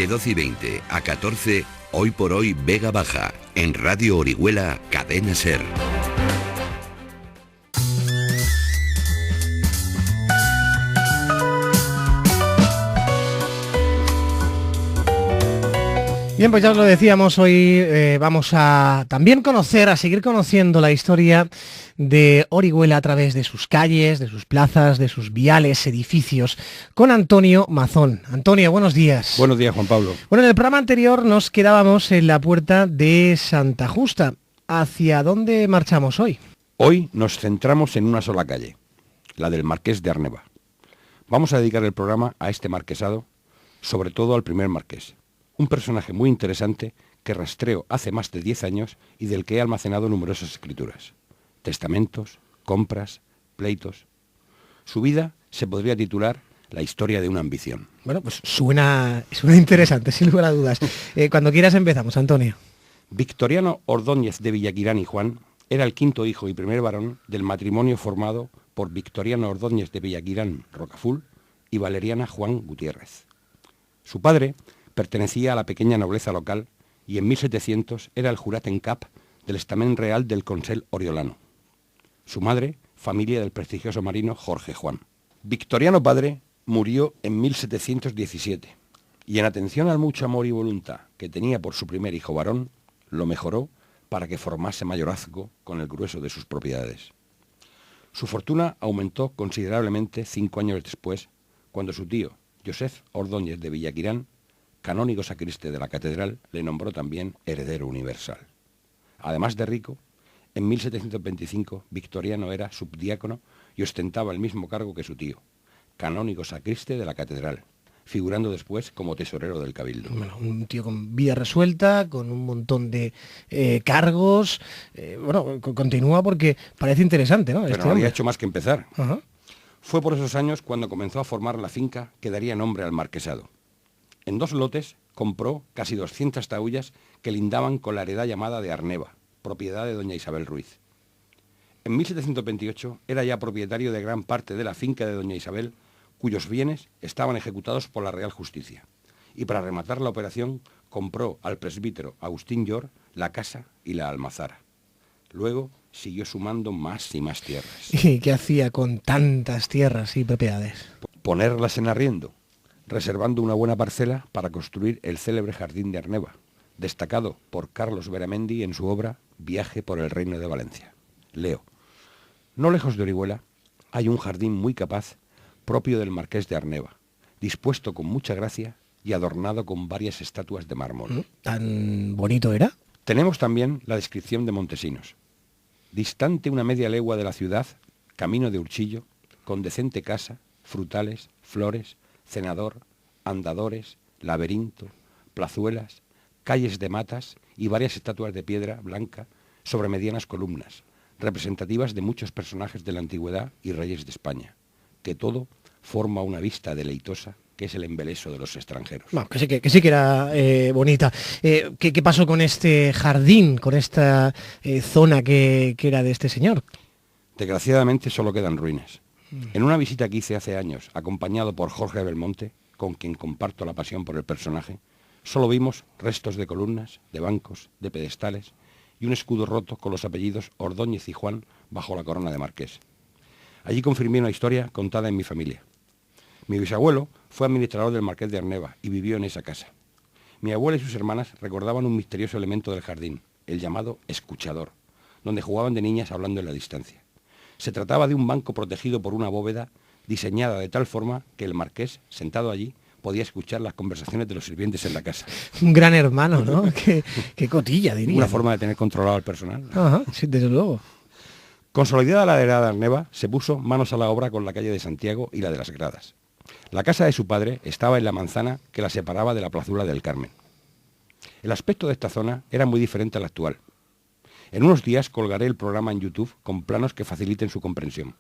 De 12:20 a 14, Hoy por Hoy Vega Baja, en Radio Orihuela, Cadena SER. Bien, pues ya os lo decíamos, hoy vamos a también seguir conociendo la historia de Orihuela a través de sus calles, de sus plazas, de sus viales, edificios, con Antonio Mazón. Antonio, buenos días. Buenos días, Juan Pablo. Bueno, en el programa anterior nos quedábamos en la puerta de Santa Justa. ¿Hacia dónde marchamos hoy? Hoy nos centramos en una sola calle, la del Marqués de Arneva. Vamos a dedicar el programa a este marquesado, sobre todo al primer marqués. Un personaje muy interesante que rastreo hace más de 10 años y del que he almacenado numerosas escrituras. Testamentos, compras, pleitos. Su vida se podría titular La historia de una ambición. Bueno, pues suena interesante, sin lugar a dudas. Cuando quieras empezamos, Antonio. Victoriano Ordóñez de Villaquirán y Juan era el quinto hijo y primer varón del matrimonio formado por Victoriano Ordóñez de Villaquirán Rocaful y Valeriana Juan Gutiérrez. Su padre pertenecía a la pequeña nobleza local y en 1700 era el jurat en cap del estamen real del Consell Oriolano. Su madre, familia del prestigioso marino Jorge Juan. Victoriano padre murió en 1717 y en atención al mucho amor y voluntad que tenía por su primer hijo varón, lo mejoró para que formase mayorazgo con el grueso de sus propiedades. Su fortuna aumentó considerablemente 5 años después, cuando su tío, Joseph Ordóñez de Villaquirán, canónigo sacriste de la catedral, le nombró también heredero universal. Además de rico, en 1725 Victoriano era subdiácono y ostentaba el mismo cargo que su tío, canónigo sacriste de la catedral, figurando después como tesorero del cabildo. Bueno, un tío con vida resuelta, con un montón de cargos. Continúa porque parece interesante, ¿no? Pero no había hecho más que empezar. Ajá. Fue por esos años cuando comenzó a formar la finca que daría nombre al marquesado. En 2 lotes compró casi 200 taullas que lindaban con la heredad llamada de Arneva, propiedad de doña Isabel Ruiz. En 1728 era ya propietario de gran parte de la finca de doña Isabel, cuyos bienes estaban ejecutados por la Real Justicia. Y para rematar la operación compró al presbítero Agustín Llor la casa y la almazara. Luego siguió sumando más y más tierras. ¿Y qué hacía con tantas tierras y propiedades? Ponerlas en arriendo, reservando una buena parcela para construir el célebre Jardín de Arneva, destacado por Carlos Beramendi en su obra Viaje por el Reino de Valencia. Leo: no lejos de Orihuela hay un jardín muy capaz, propio del Marqués de Arneva, dispuesto con mucha gracia y adornado con varias estatuas de mármol. ¿Tan bonito era? Tenemos también la descripción de Montesinos. Distante una media legua de la ciudad, camino de Urchillo, con decente casa, frutales, flores, cenador, andadores, laberinto, plazuelas, calles de matas y varias estatuas de piedra blanca sobre medianas columnas, representativas de muchos personajes de la antigüedad y reyes de España, que todo forma una vista deleitosa que es el embeleso de los extranjeros. Bueno, que sí que era bonita. ¿Qué pasó con este jardín, con esta zona que era de este señor? Desgraciadamente solo quedan ruinas. En una visita que hice hace años, acompañado por Jorge Belmonte, con quien comparto la pasión por el personaje, solo vimos restos de columnas, de bancos, de pedestales y un escudo roto con los apellidos Ordóñez y Juan bajo la corona de marqués. Allí confirmé una historia contada en mi familia. Mi bisabuelo fue administrador del Marqués de Arneva y vivió en esa casa. Mi abuela y sus hermanas recordaban un misterioso elemento del jardín, el llamado escuchador, donde jugaban de niñas hablando en la distancia. Se trataba de un banco protegido por una bóveda diseñada de tal forma que el marqués, sentado allí, podía escuchar las conversaciones de los sirvientes en la casa. Un gran hermano, ¿no? qué cotilla, diría. Una forma de tener controlado al personal. Ajá, sí, desde luego. Consolidada la heredad de Arneva, se puso manos a la obra con la calle de Santiago y la de las Gradas. La casa de su padre estaba en la manzana que la separaba de la plazuela del Carmen. El aspecto de esta zona era muy diferente al actual. En unos días colgaré el programa en YouTube con planos que faciliten su comprensión.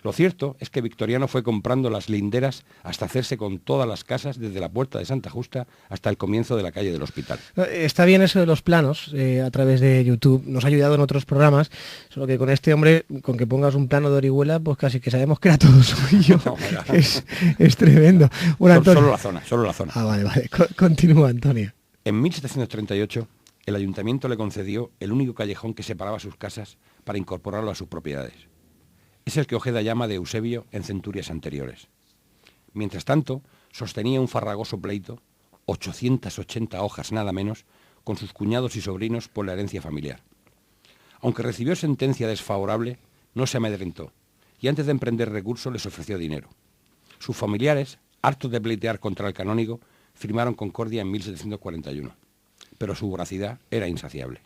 Lo cierto es que Victoriano fue comprando las linderas hasta hacerse con todas las casas, desde la puerta de Santa Justa hasta el comienzo de la calle del Hospital. Está bien eso de los planos a través de YouTube. Nos ha ayudado en otros programas, solo que con este hombre, con que pongas un plano de Orihuela, pues casi que sabemos que era todo suyo. No, es tremendo. Bueno, solo la zona. Ah, vale. Continúa, Antonio. En 1738, el ayuntamiento le concedió el único callejón que separaba sus casas para incorporarlo a sus propiedades. Es el que Ojeda llama de Eusebio en centurias anteriores. Mientras tanto, sostenía un farragoso pleito, 880 hojas nada menos, con sus cuñados y sobrinos por la herencia familiar. Aunque recibió sentencia desfavorable, no se amedrentó, y antes de emprender recurso les ofreció dinero. Sus familiares, hartos de pleitear contra el canónigo, firmaron concordia en 1741, pero su voracidad era insaciable.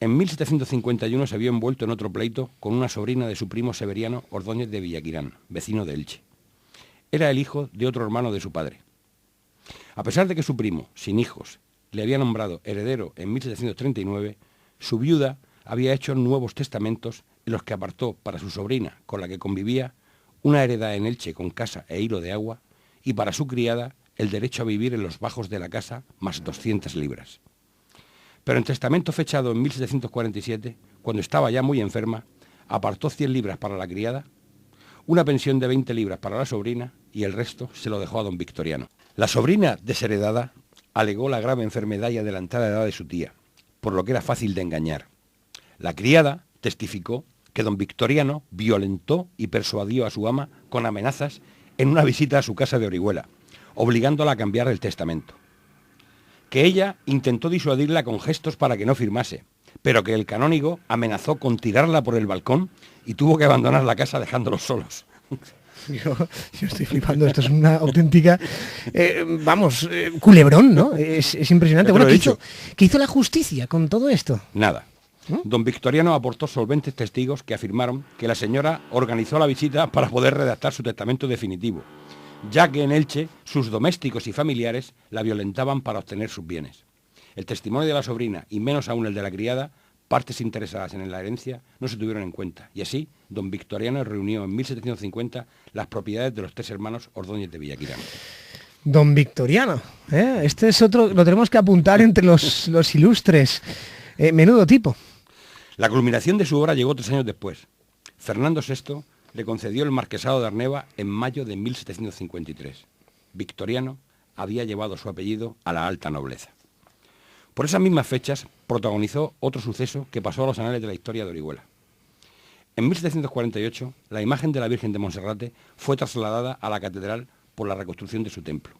En 1751 se vio envuelto en otro pleito con una sobrina de su primo Severiano Ordóñez de Villaquirán, vecino de Elche. Era el hijo de otro hermano de su padre. A pesar de que su primo, sin hijos, le había nombrado heredero en 1739, su viuda había hecho nuevos testamentos en los que apartó para su sobrina, con la que convivía, una heredad en Elche con casa e hilo de agua, y para su criada el derecho a vivir en los bajos de la casa más 200 libras. Pero en testamento fechado en 1747, cuando estaba ya muy enferma, apartó 100 libras para la criada, una pensión de 20 libras para la sobrina y el resto se lo dejó a don Victoriano. La sobrina desheredada alegó la grave enfermedad y adelantada edad de su tía, por lo que era fácil de engañar. La criada testificó que don Victoriano violentó y persuadió a su ama con amenazas en una visita a su casa de Orihuela, obligándola a cambiar el testamento. Que ella intentó disuadirla con gestos para que no firmase, pero que el canónigo amenazó con tirarla por el balcón y tuvo que abandonar la casa dejándolos solos. Yo estoy flipando, esto es una auténtica, culebrón, ¿no? Es impresionante. Bueno, ¿qué hizo la justicia con todo esto? Nada. Don Victoriano aportó solventes testigos que afirmaron que la señora organizó la visita para poder redactar su testamento definitivo, ya que en Elche sus domésticos y familiares la violentaban para obtener sus bienes. El testimonio de la sobrina, y menos aún el de la criada, partes interesadas en la herencia, no se tuvieron en cuenta, y así don Victoriano reunió en 1750 las propiedades de los 3 hermanos Ordóñez de Villaquirán. Don Victoriano, este es otro, lo tenemos que apuntar entre los ilustres. Menudo tipo. La culminación de su obra llegó 3 años después. Fernando VI le concedió el marquesado de Arneva en mayo de 1753. Victoriano había llevado su apellido a la alta nobleza. Por esas mismas fechas protagonizó otro suceso que pasó a los anales de la historia de Orihuela. En 1748, la imagen de la Virgen de Monserrate fue trasladada a la catedral por la reconstrucción de su templo.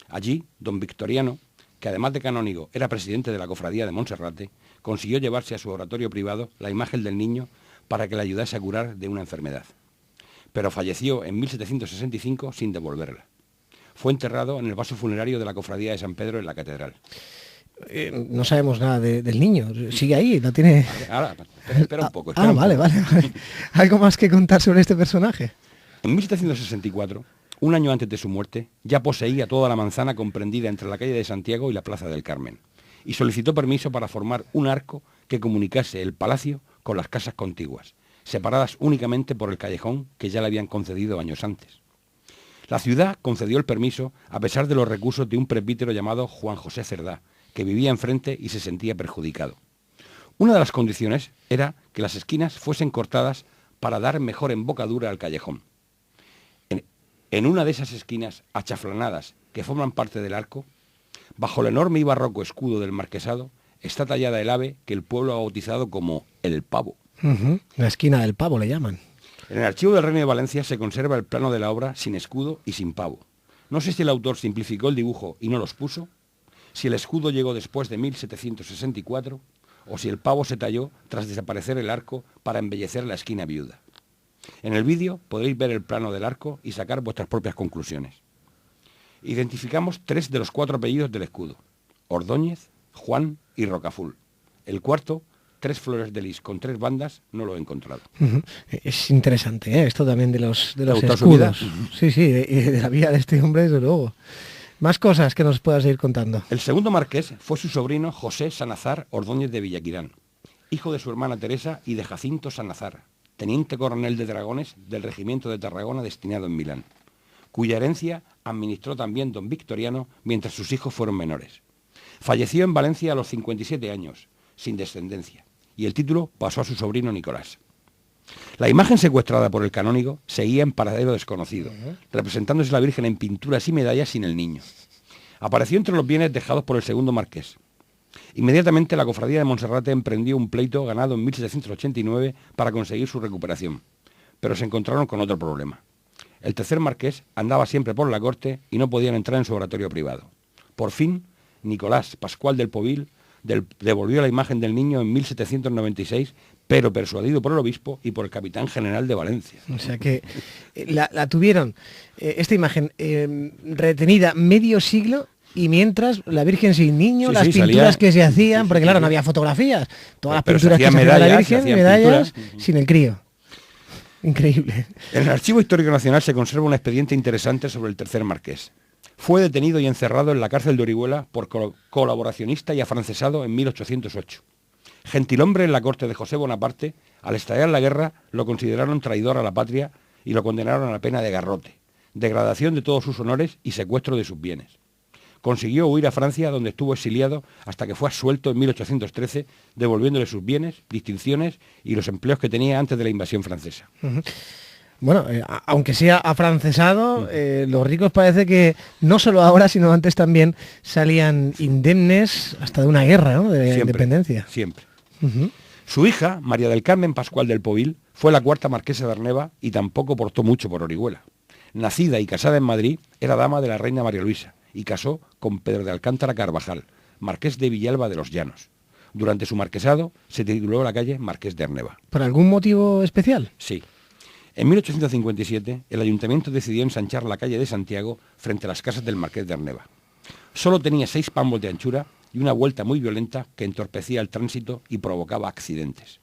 Allí, don Victoriano, que además de canónigo era presidente de la cofradía de Monserrate, consiguió llevarse a su oratorio privado la imagen del niño para que le ayudase a curar de una enfermedad. Pero falleció en 1765 sin devolverla. Fue enterrado en el vaso funerario de la cofradía de San Pedro en la catedral. No sabemos nada del niño. Sigue ahí, no tiene... Ahora, espera un poco. Vale. ¿Algo más que contar sobre este personaje? En 1764, un año antes de su muerte, ya poseía toda la manzana comprendida entre la calle de Santiago y la Plaza del Carmen, y solicitó permiso para formar un arco que comunicase el palacio con las casas contiguas, separadas únicamente por el callejón que ya le habían concedido años antes. La ciudad concedió el permiso a pesar de los recursos de un presbítero llamado Juan José Cerdá, que vivía enfrente y se sentía perjudicado. Una de las condiciones era que las esquinas fuesen cortadas para dar mejor embocadura al callejón. En una de esas esquinas achaflanadas que forman parte del arco, bajo el enorme y barroco escudo del marquesado, está tallada el ave que el pueblo ha bautizado como el pavo. La esquina del pavo le llaman. En el archivo del Reino de Valencia se conserva el plano de la obra sin escudo y sin pavo. No sé si el autor simplificó el dibujo y no los puso, si el escudo llegó después de 1764 o si el pavo se talló tras desaparecer el arco para embellecer la esquina viuda. En el vídeo podréis ver el plano del arco y sacar vuestras propias conclusiones. Identificamos 3 de los 4 apellidos del escudo: Ordóñez, Juan y Rocaful. El cuarto, 3 flores de lis con 3 bandas, no lo he encontrado. Es interesante, esto también de los escudos. Sí, de la vida de este hombre, desde luego. Más cosas que nos puedas ir contando. El segundo marqués fue su sobrino José Sanazar Ordóñez de Villaquirán, hijo de su hermana Teresa y de Jacinto Sanazar, teniente coronel de dragones del regimiento de Tarragona destinado en Milán, cuya herencia administró también don Victoriano mientras sus hijos fueron menores. Falleció en Valencia a los 57 años, sin descendencia, y el título pasó a su sobrino Nicolás. La imagen secuestrada por el canónigo seguía en paradero desconocido, representándose la Virgen en pinturas y medallas sin el niño. Apareció entre los bienes dejados por el segundo marqués. Inmediatamente la cofradía de Monserrate emprendió un pleito ganado en 1789 para conseguir su recuperación, pero se encontraron con otro problema. El tercer marqués andaba siempre por la corte y no podían entrar en su oratorio privado. Por fin, Nicolás Pascual del Povil devolvió la imagen del niño en 1796, pero persuadido por el obispo y por el capitán general de Valencia. O sea que la tuvieron, esta imagen, retenida medio siglo, y mientras la Virgen sin niño, las pinturas que se hacían, porque claro, no había fotografías, todas las pinturas que se hacían de la Virgen, medallas, sin el crío. Increíble. En el Archivo Histórico Nacional se conserva un expediente interesante sobre el tercer marqués. Fue detenido y encerrado en la cárcel de Orihuela por colaboracionista y afrancesado en 1808. Gentilhombre en la corte de José Bonaparte, al estallar la guerra, lo consideraron traidor a la patria y lo condenaron a la pena de garrote, degradación de todos sus honores y secuestro de sus bienes. Consiguió huir a Francia, donde estuvo exiliado hasta que fue absuelto en 1813, devolviéndole sus bienes, distinciones y los empleos que tenía antes de la invasión francesa. Bueno, aunque sea afrancesado, los ricos parece que no solo ahora, sino antes también salían indemnes hasta de una guerra, ¿no?, de independencia. Siempre. Su hija, María del Carmen Pascual del Povil, fue la cuarta marquesa de Arneva y tampoco portó mucho por Orihuela. Nacida y casada en Madrid, era dama de la reina María Luisa y casó con Pedro de Alcántara Carvajal, marqués de Villalba de los Llanos. Durante su marquesado se tituló la calle Marqués de Arneva. ¿Por algún motivo especial? Sí. En 1857, el ayuntamiento decidió ensanchar la calle de Santiago frente a las casas del marqués de Arneva. Solo tenía 6 palmos de anchura y una vuelta muy violenta que entorpecía el tránsito y provocaba accidentes.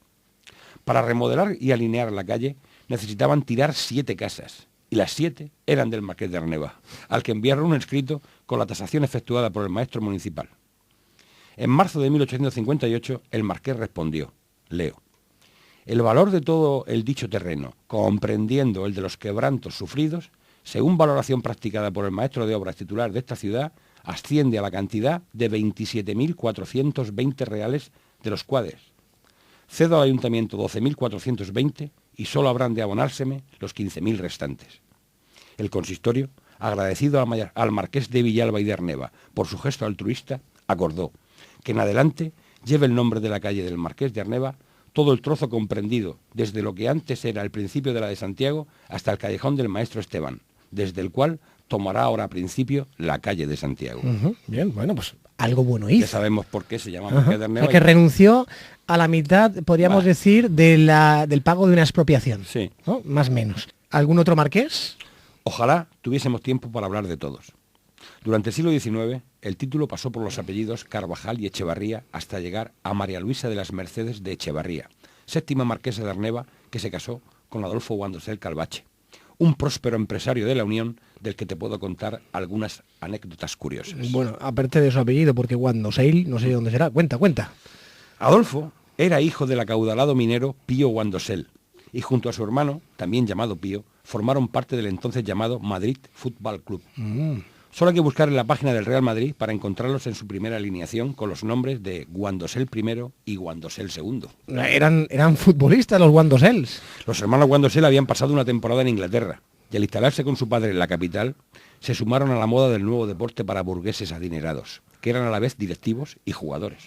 Para remodelar y alinear la calle necesitaban tirar 7 casas, y las 7 eran del marqués de Arneva, al que enviaron un escrito con la tasación efectuada por el maestro municipal. En marzo de 1858, el marqués respondió, leo: el valor de todo el dicho terreno, comprendiendo el de los quebrantos sufridos, según valoración practicada por el maestro de obras titular de esta ciudad, asciende a la cantidad de 27.420 reales, de los cuales cedo al ayuntamiento 12.420 y solo habrán de abonárseme los 15.000 restantes. El consistorio, agradecido al marqués de Villalba y de Arneva por su gesto altruista, acordó que en adelante lleve el nombre de la calle del marqués de Arneva todo el trozo comprendido desde lo que antes era el principio de la de Santiago hasta el callejón del maestro Esteban, desde el cual tomará ahora principio la calle de Santiago. Bien, bueno, pues algo bueno hizo. Ya sabemos por qué se llama Marqués de Arneva. O sea, que renunció a la mitad, podríamos decir, del pago de una expropiación. Sí. ¿No? Más o menos. ¿Algún otro marqués? Ojalá tuviésemos tiempo para hablar de todos. Durante el siglo XIX, el título pasó por los apellidos Carvajal y Echevarría hasta llegar a María Luisa de las Mercedes de Echevarría, séptima marquesa de Arneva, que se casó con Adolfo Guandosel Calvache, un próspero empresario de la Unión del que te puedo contar algunas anécdotas curiosas. Bueno, aparte de su apellido, porque Guandosel, no sé dónde será. Cuenta. Adolfo era hijo del acaudalado minero Pío Guandosel, y junto a su hermano, también llamado Pío, formaron parte del entonces llamado Madrid Fútbol Club. Solo hay que buscar en la página del Real Madrid para encontrarlos en su primera alineación con los nombres de Guandosel I y Guandosel II. Eran futbolistas los Guandosels. Los hermanos Guandosel habían pasado una temporada en Inglaterra y al instalarse con su padre en la capital, se sumaron a la moda del nuevo deporte para burgueses adinerados, que eran a la vez directivos y jugadores.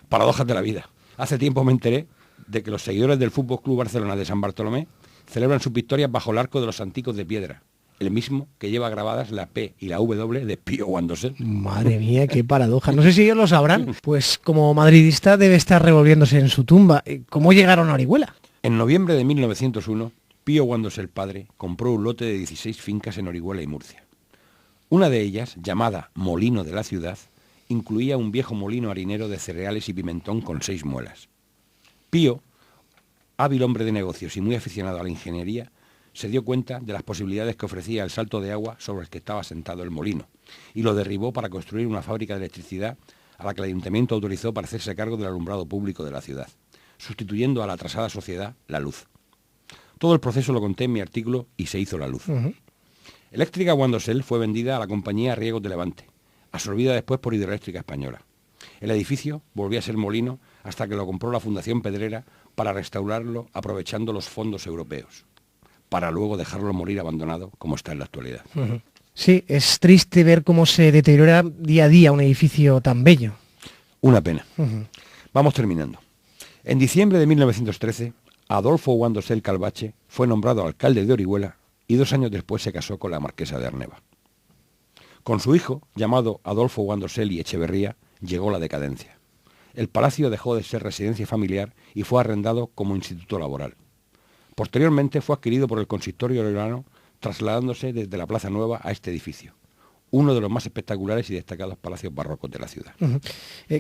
Paradojas de la vida. Hace tiempo me enteré de que los seguidores del Fútbol Club Barcelona de San Bartolomé celebran sus victorias bajo el arco de los Anticos de Piedra, el mismo que lleva grabadas la P y la W de Pío Guandosel. Madre mía, qué paradoja. No sé si ellos lo sabrán. Pues como madridista debe estar revolviéndose en su tumba. ¿Cómo llegaron a Orihuela? En noviembre de 1901, Pío Guandosel padre compró un lote de 16 fincas en Orihuela y Murcia. Una de ellas, llamada Molino de la Ciudad, incluía un viejo molino harinero de cereales y pimentón con 6 muelas. Pío, hábil hombre de negocios y muy aficionado a la ingeniería, se dio cuenta de las posibilidades que ofrecía el salto de agua sobre el que estaba sentado el molino, y lo derribó para construir una fábrica de electricidad a la que el ayuntamiento autorizó para hacerse cargo del alumbrado público de la ciudad, sustituyendo a la atrasada sociedad la luz. Todo el proceso lo conté en mi artículo y se hizo la luz. Eléctrica Guandosell fue vendida a la compañía Riegos de Levante, absorbida después por Hidroeléctrica Española. El edificio volvió a ser molino hasta que lo compró la Fundación Pedrera para restaurarlo aprovechando los fondos europeos, para luego dejarlo morir abandonado como está en la actualidad. Sí, es triste ver cómo se deteriora día a día un edificio tan bello. Una pena. Vamos terminando. En diciembre de 1913, Adolfo Guandosell Calvache fue nombrado alcalde de Orihuela y 2 años después se casó con la marquesa de Arneva. Con su hijo, llamado Adolfo Guandosell y Echeverría, llegó la decadencia. El palacio dejó de ser residencia familiar y fue arrendado como instituto laboral. Posteriormente fue adquirido por el consistorio oriolano, trasladándose desde la Plaza Nueva a este edificio, uno de los más espectaculares y destacados palacios barrocos de la ciudad.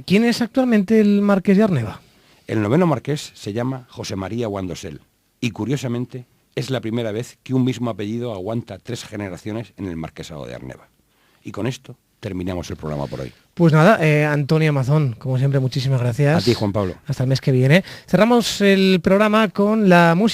¿Quién es actualmente el marqués de Arneva? El 9º marqués se llama José María Guandosell y, curiosamente, es la primera vez que un mismo apellido aguanta 3 generaciones en el marquesado de Arneva. Y con esto terminamos el programa por hoy. Pues nada, Antonio Amazón, como siempre, muchísimas gracias. A ti, Juan Pablo. Hasta el mes que viene. Cerramos el programa con la música.